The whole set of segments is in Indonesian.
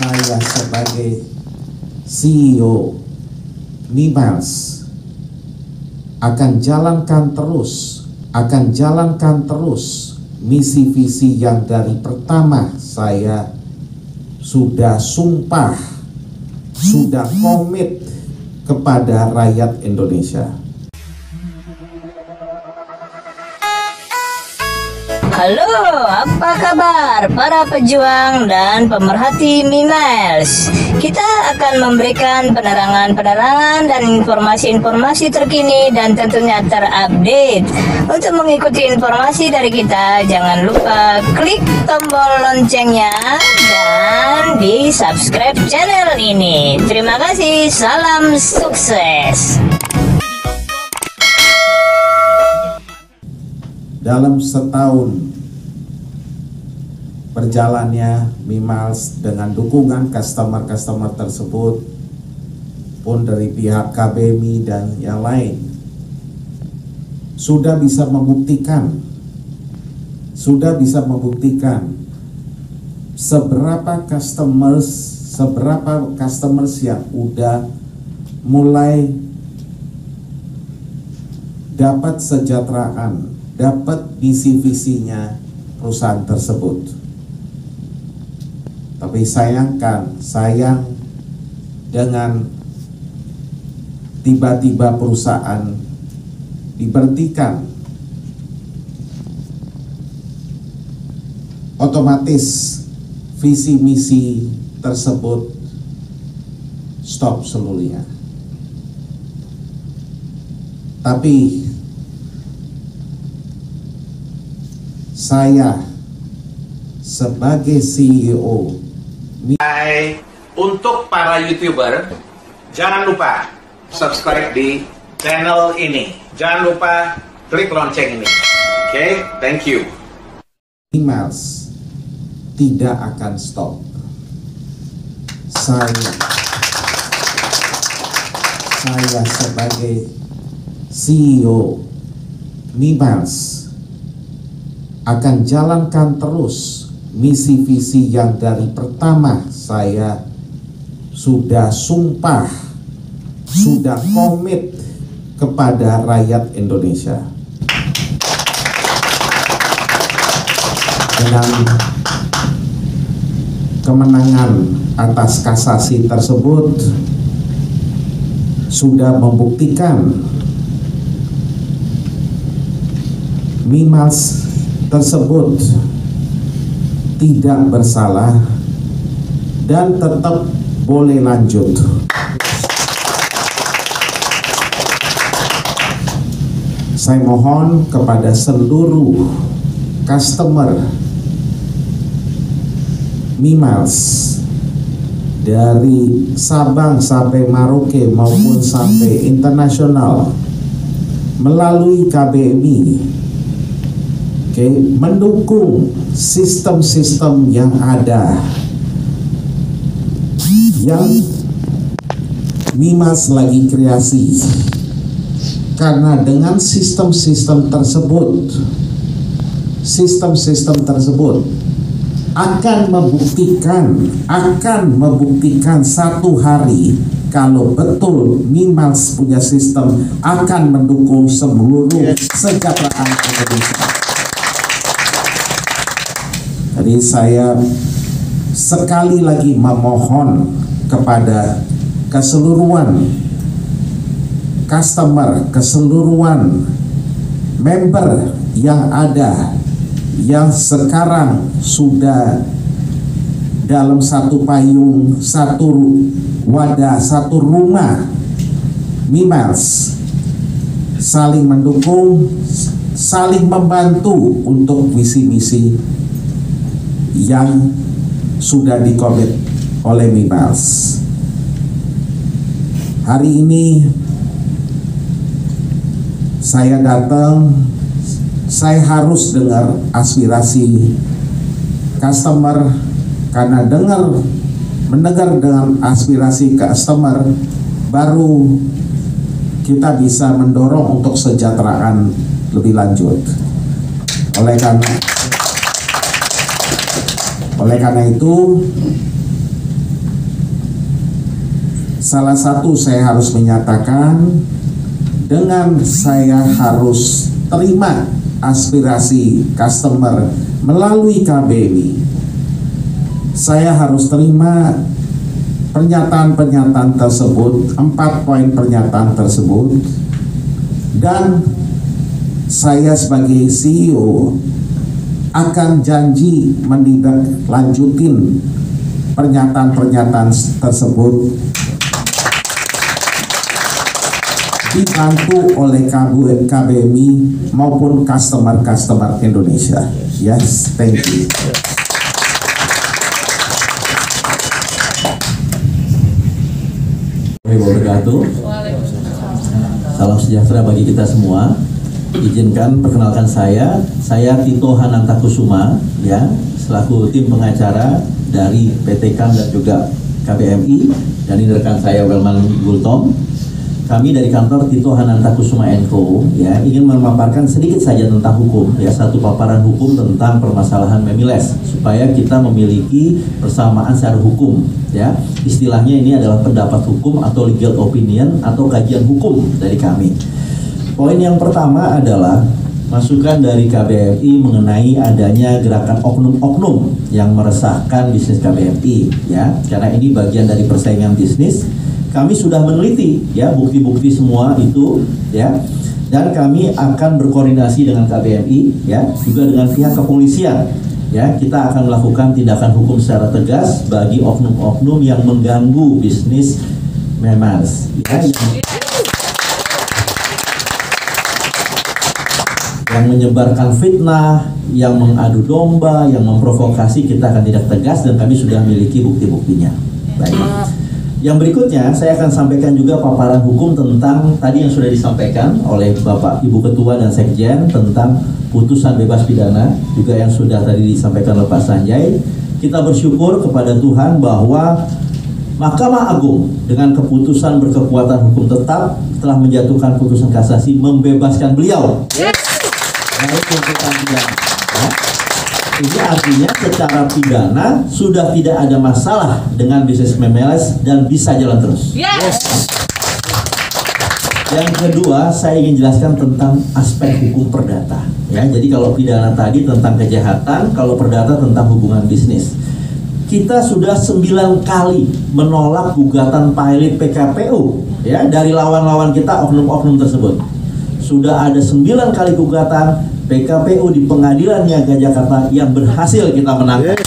saya sebagai CEO Mimiles akan jalankan terus misi visi yang dari pertama saya sudah sumpah, sudah komit kepada rakyat Indonesia. Halo, apa kabar para pejuang dan pemerhati Mimiles? Kita akan memberikan penerangan dan informasi-informasi terkini dan tentunya terupdate. Untuk mengikuti informasi dari kita, jangan lupa klik tombol loncengnya dan di subscribe channel ini. Terima kasih, salam sukses. Dalam setahun berjalannya Mimiles dengan dukungan customer tersebut pun dari pihak KBMI dan yang lain sudah bisa membuktikan seberapa customers yang udah mulai dapat sejahteraan, dapat visi-visinya perusahaan tersebut. Tapi sayang dengan tiba-tiba perusahaan diberhentikan, otomatis visi misi tersebut stop seluruhnya. Tapi saya sebagai CEO untuk para YouTuber, jangan lupa subscribe di channel ini. Jangan lupa klik lonceng ini. Oke, thank you. Mimiles tidak akan stop. Saya sebagai CEO Mimiles akan jalankan terus misi visi yang dari pertama saya sudah sumpah, sudah komit kepada rakyat Indonesia. Dengan kemenangan atas kasasi tersebut sudah membuktikan Mimiles tersebut tidak bersalah dan tetap boleh lanjut. Saya mohon kepada seluruh customer Mimiles dari Sabang sampai Merauke maupun sampai internasional melalui KBMI, mendukung sistem-sistem yang ada yang Mimiles lagi kreasi, karena dengan sistem-sistem tersebut akan membuktikan satu hari kalau betul Mimiles punya sistem akan mendukung seluruh kesejahteraan Indonesia. Jadi saya sekali lagi memohon kepada keseluruhan customer, keseluruhan member yang ada, yang sekarang sudah dalam satu payung, satu wadah, satu rumah Mimiles, saling mendukung, saling membantu untuk visi-misi yang sudah dikomit oleh Mimiles. Hari ini saya datang, saya harus dengar aspirasi customer, karena mendengar dengan aspirasi customer baru kita bisa mendorong untuk kesejahteraan lebih lanjut. Oleh karena itu Salah satu saya harus menyatakan, dengan saya harus terima aspirasi customer melalui KBMI, saya harus terima pernyataan-pernyataan tersebut, 4 poin pernyataan tersebut, dan saya sebagai CEO akan janji menindaklanjutin pernyataan-pernyataan tersebut dibantu oleh KBMI maupun customer-customer Indonesia. Yes, thank you. Wabarakatuh. Salam sejahtera bagi kita semua. Izinkan perkenalkan saya Tito Hanantakusuma, ya, selaku tim pengacara dari PT KAM dan juga KBMI, dan ini rekan saya Welman Gultom. Kami dari kantor Tito Hanantakusuma & Co, ya, ingin memaparkan sedikit saja tentang hukum, ya, satu paparan hukum tentang permasalahan Memiles, supaya kita memiliki persamaan secara hukum, ya. Istilahnya ini adalah pendapat hukum atau legal opinion atau kajian hukum dari kami. Poin yang pertama adalah masukan dari KBMI mengenai adanya gerakan oknum-oknum yang meresahkan bisnis KBMI, ya, karena ini bagian dari persaingan bisnis. Kami sudah meneliti, ya, bukti-bukti semua itu, ya, dan kami akan berkoordinasi dengan KBMI, ya, juga dengan pihak kepolisian, ya. Kita akan melakukan tindakan hukum secara tegas bagi oknum-oknum yang mengganggu bisnis Memiles, ya, yang menyebarkan fitnah, yang mengadu domba, yang memprovokasi. Kita akan tindak tegas dan kami sudah memiliki bukti-buktinya. Baik. Yang berikutnya saya akan sampaikan juga paparan hukum tentang tadi yang sudah disampaikan oleh Bapak Ibu Ketua dan Sekjen tentang putusan bebas pidana, juga yang sudah tadi disampaikan oleh Pak Sanjay. Kita bersyukur kepada Tuhan bahwa Mahkamah Agung dengan keputusan berkekuatan hukum tetap telah menjatuhkan putusan kasasi membebaskan beliau dari tuntutan pidana. Ya. Ini artinya secara pidana sudah tidak ada masalah dengan bisnis Memiles dan bisa jalan terus. Yes. Yang kedua, saya ingin jelaskan tentang aspek hukum perdata. Ya, jadi kalau pidana tadi tentang kejahatan, kalau perdata tentang hubungan bisnis. Kita sudah 9 kali menolak gugatan pilot PKPU, ya, dari lawan-lawan kita oknum-oknum tersebut. Sudah ada 9 kali gugatan PKPU di Pengadilan Niaga Jakarta yang berhasil kita menangkan.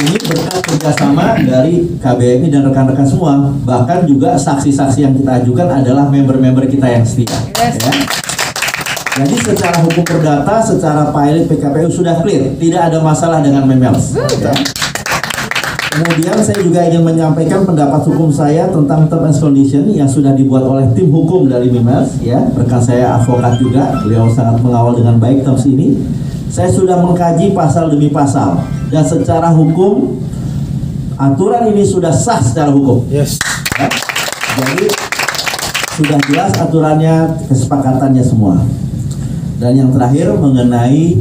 Ini berkat kerjasama dari KBMI dan rekan-rekan semua. Bahkan juga saksi-saksi yang kita ajukan adalah member-member kita yang setia. Ya. Jadi secara hukum perdata, secara pilot PKPU sudah clear, tidak ada masalah dengan Memiles. Ya. Kemudian saya juga ingin menyampaikan pendapat hukum saya tentang term and condition yang sudah dibuat oleh tim hukum dari Memiles, ya. Rekan saya advokat juga, beliau sangat mengawal dengan baik terms ini. Saya sudah mengkaji pasal demi pasal dan secara hukum aturan ini sudah sah secara hukum. Yes. Ya. Jadi sudah jelas aturannya, kesepakatannya semua. Dan yang terakhir mengenai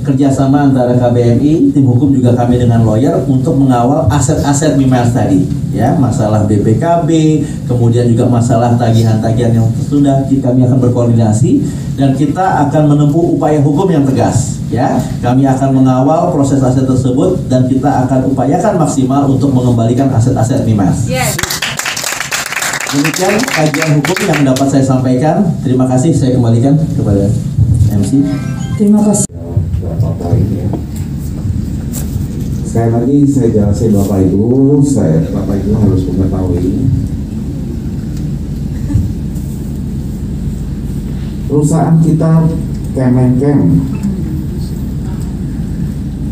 kerjasama antara KBMI, tim hukum juga kami dengan lawyer untuk mengawal aset-aset Memiles tadi, ya, masalah BPKB, kemudian juga masalah tagihan-tagihan yang tertunda. Kami akan berkoordinasi dan kita akan menempuh upaya hukum yang tegas, ya. Kami akan mengawal proses aset tersebut dan kita akan upayakan maksimal untuk mengembalikan aset-aset Memiles. Yes. Demikian kajian hukum yang dapat saya sampaikan. Terima kasih, saya kembalikan kepada MC. Terima kasih. Poin ya. Sekali lagi saya jelasin Bapak Ibu harus mengetahui perusahaan kita Kemenkem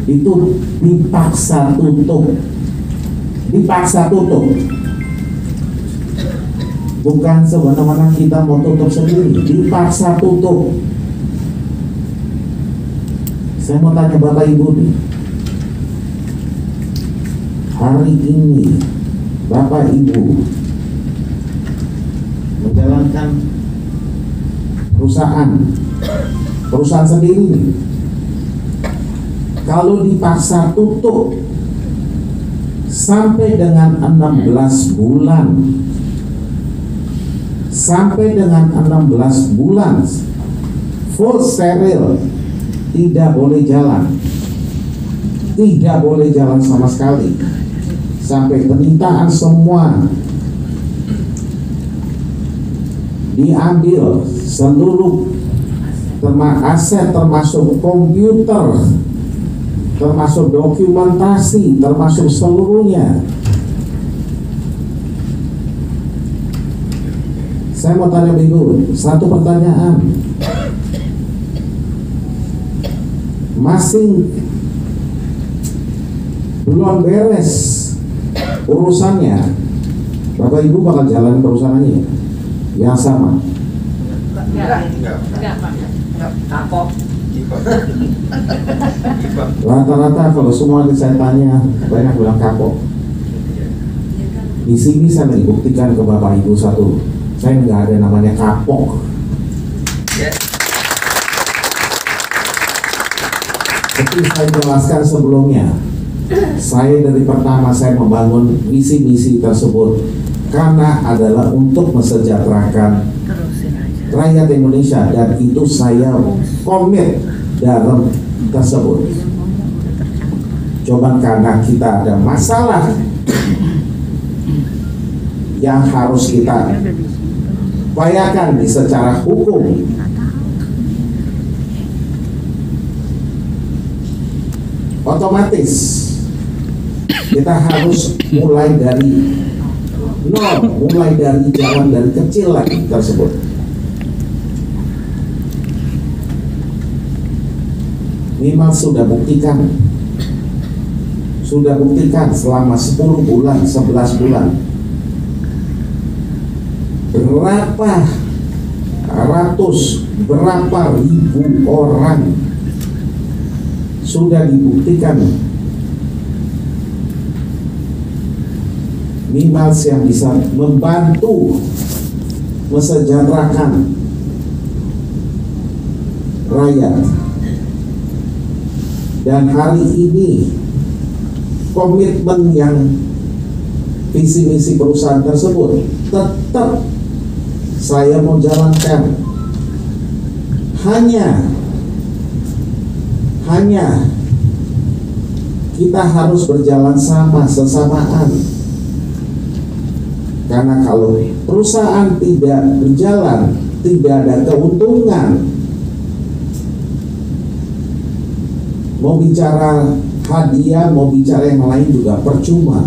itu dipaksa tutup, bukan sebenarnya kita mau tutup sendiri, dipaksa tutup. Saya mau tanya Bapak Ibu nih, hari ini Bapak Ibu menjalankan perusahaan sendiri nih, kalau dipaksa tutup sampai dengan 16 bulan. Sampai dengan 16 bulan full steril, tidak boleh jalan. Tidak boleh jalan sama sekali. Sampai penyitaan semua diambil, seluruh aset termasuk komputer, termasuk dokumentasi, termasuk seluruhnya. Saya mau tanya Ibu satu pertanyaan. Masih belum beres urusannya, Bapak Ibu bakal jalan perusahaannya yang sama? Enggak, Pak. Kapok. Rata-rata kalau semua saya tanya, banyak bilang kapok. Di sini saya dibuktikan ke Bapak Ibu satu, saya nggak ada namanya kapok. Seperti saya jelaskan sebelumnya, saya dari pertama saya membangun misi-misi tersebut karena adalah untuk mensejahterakan rakyat Indonesia, dan itu saya komit dalam tersebut. Coba karena kita ada masalah yang harus kita upayakan di secara hukum, otomatis kita harus mulai dari nol, mulai dari jalan dari kecil lagi tersebut. Minimal sudah buktikan selama 10 bulan, 11 bulan, berapa ratus, berapa ribu orang sudah dibuktikan minimal yang bisa membantu mensejahterakan rakyat. Dan hari ini komitmen yang visi misi perusahaan tersebut tetap saya mau jalankan. Hanya kita harus berjalan sesamaan. Karena kalau perusahaan tidak berjalan, tidak ada keuntungan. Mau bicara hadiah, mau bicara yang lain juga percuma.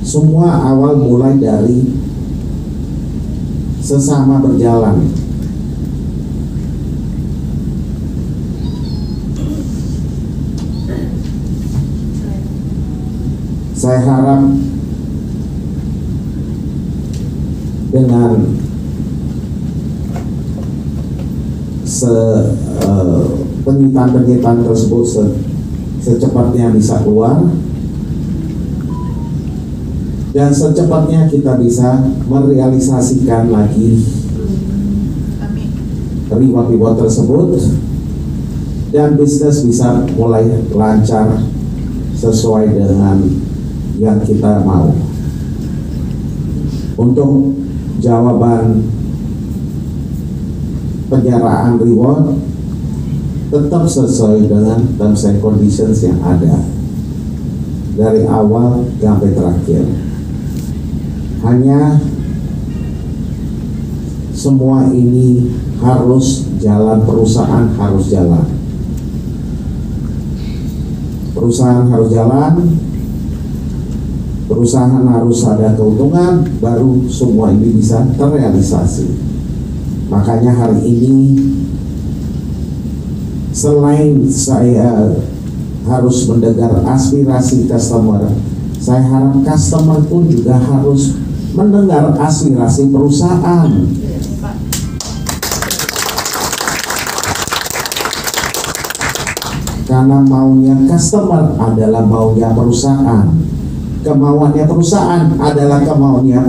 Semua awal mulai dari sesama berjalan. Saya harap dengan penyitaan tersebut secepatnya bisa keluar, dan secepatnya kita bisa merealisasikan lagi reward tersebut, dan bisnis bisa mulai lancar sesuai dengan yang kita mau. Untuk jawaban penyerahan reward tetap sesuai dengan terms and conditions yang ada dari awal sampai terakhir. Hanya semua ini harus jalan, perusahaan harus jalan. Perusahaan harus jalan, perusahaan harus ada keuntungan, baru semua ini bisa terrealisasi. Makanya hari ini selain saya harus mendengar aspirasi customer, saya harap customer pun juga harus mendengar aspirasi perusahaan. Karena maunya customer adalah maunya perusahaan, kemauannya perusahaan adalah kemauannya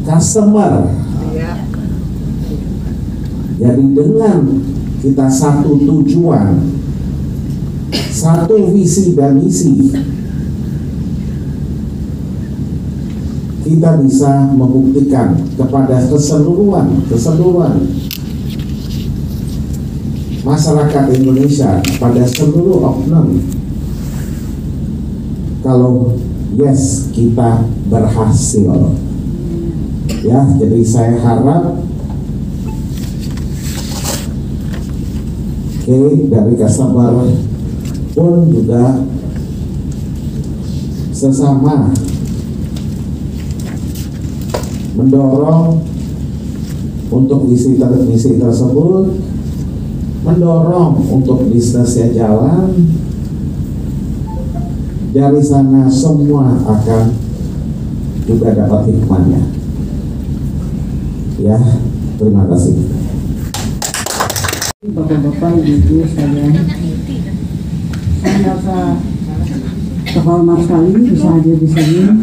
customer. Jadi dengan kita satu tujuan, satu visi dan misi, kita bisa membuktikan kepada keseluruhan masyarakat Indonesia, pada seluruh oknum, kalau yes, kita berhasil. Ya, jadi saya harap dari customer pun juga sesama mendorong untuk misi tersebut, mendorong untuk bisnisnya jalan. Dari sana semua akan juga dapat hikmahnya. Ya, terima kasih. Bapak-bapak, ibu-ibu sekalian, saya merasa terhormat sekali bisa hadir di sini,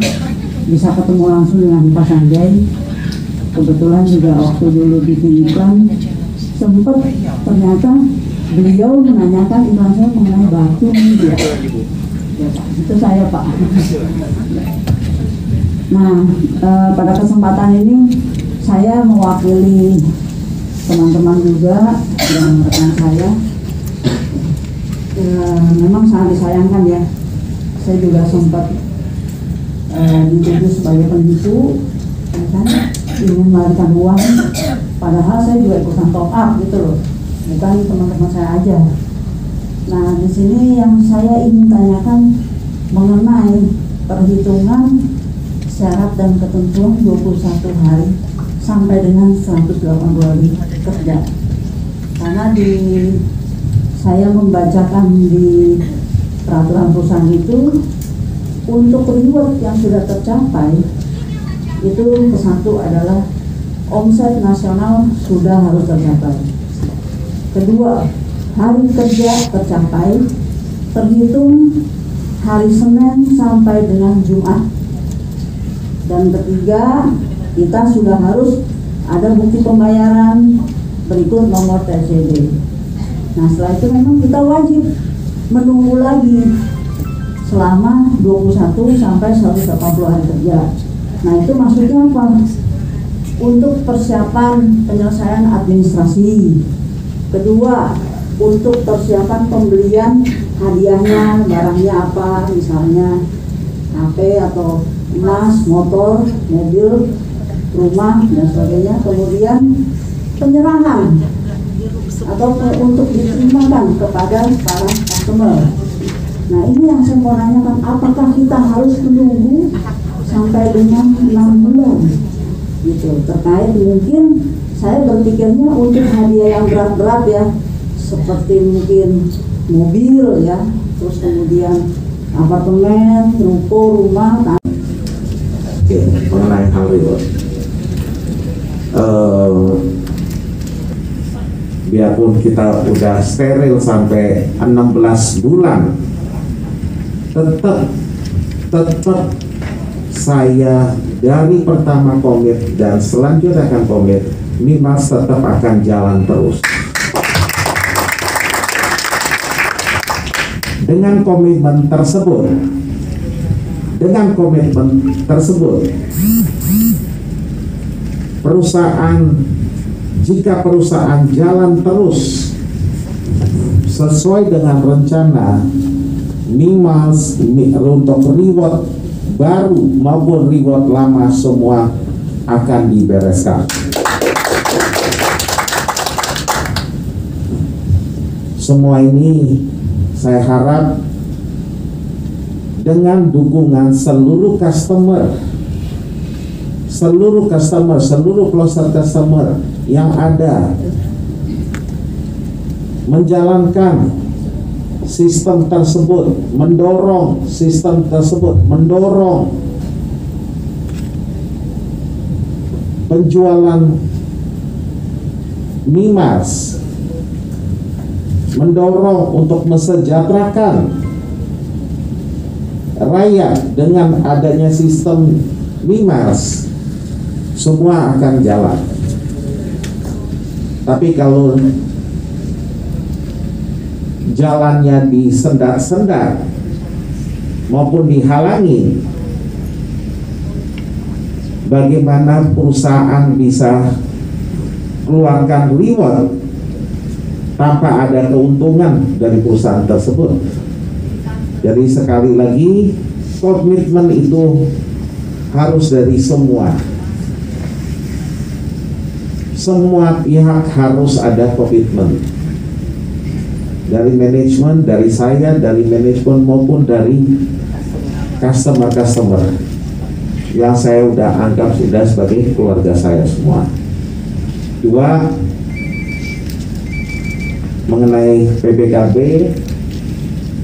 bisa ketemu langsung dengan Pak Sanjay. Kebetulan juga waktu dulu bikin iklan, sempat ternyata beliau menanyakan iklan saya mengenai batu media. Ya Pak, itu saya Pak. Nah, pada kesempatan ini saya mewakili teman-teman juga dan rekan saya. Memang sangat disayangkan ya, saya juga sempat dituduh sebagai penipu, kan, ingin melarikan uang, padahal saya juga ikutan top up gitu loh, bukan teman-teman saya aja. Nah, di sini yang saya ingin tanyakan mengenai perhitungan syarat dan ketentuan 21 hari sampai dengan 180 hari kerja. Karena saya membacakan di peraturan perusahaan itu, untuk reward yang sudah tercapai itu kesatu adalah omset nasional sudah harus tercapai. Kedua, hari kerja tercapai terhitung hari Senin sampai dengan Jumat. Dan ketiga, kita sudah harus ada bukti pembayaran berikut nomor TCD. Nah, setelah itu memang kita wajib menunggu lagi selama 21 sampai 180 hari kerja. Nah, itu maksudnya apa? Untuk persiapan penyelesaian administrasi. Kedua, untuk persiapan pembelian hadiahnya, barangnya apa, misalnya HP atau emas, motor, mobil, rumah, dan sebagainya. Kemudian penyerahan atau untuk diterimakan kepada para customer. Nah, ini yang saya mau nanyakan, apakah kita harus menunggu sampai dengan 6 bulan gitu? Terkait mungkin saya berpikirnya untuk hadiah yang berat-berat ya, seperti mungkin mobil ya, terus kemudian apartemen, ruko, rumah. Oke, mengenai hal itu, biarpun kita udah steril sampai 16 bulan, tetap saya dari pertama komit dan selanjutnya akan komit, Mimiles tetap akan jalan terus. Dengan komitmen tersebut, jika perusahaan jalan terus sesuai dengan rencana, Mimiles untuk reward baru maupun reward lama semua akan dibereskan. Semua ini saya harap dengan dukungan seluruh closer customer yang ada, menjalankan sistem tersebut, mendorong penjualan Mimiles, mendorong untuk mesejahterakan rakyat dengan adanya sistem Mimiles, semua akan jalan. jalannya disendat-sendat maupun dihalangi, bagaimana perusahaan bisa keluarkan reward tanpa ada keuntungan dari perusahaan tersebut. Jadi sekali lagi, komitmen itu harus dari semua pihak harus ada komitmen, dari manajemen, dari saya, dari manajemen maupun dari customer yang saya udah anggap sudah sebagai keluarga saya semua. Dua, mengenai PPKB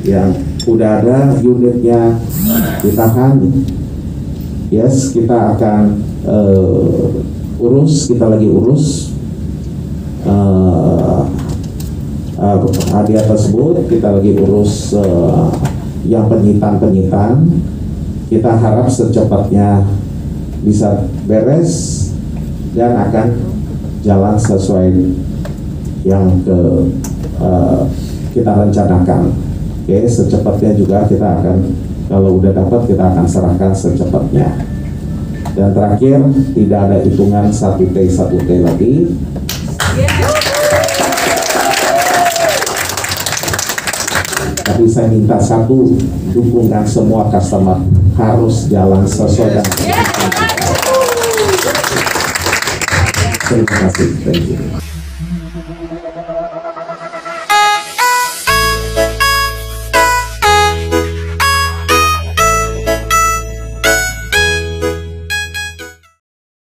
yang udah ada unitnya ditahan, yes, kita akan kita lagi urus hadiah tersebut, kita lagi urus yang penyitaan. Kita harap secepatnya bisa beres dan akan jalan sesuai yang kita rencanakan. Oke, secepatnya juga kita akan, kalau udah dapat kita akan serahkan secepatnya. Dan terakhir, tidak ada hitungan 1T lagi. Tapi saya minta satu, dukungan semua customer harus jalan sesuai dengan. Terima kasih. Thank you.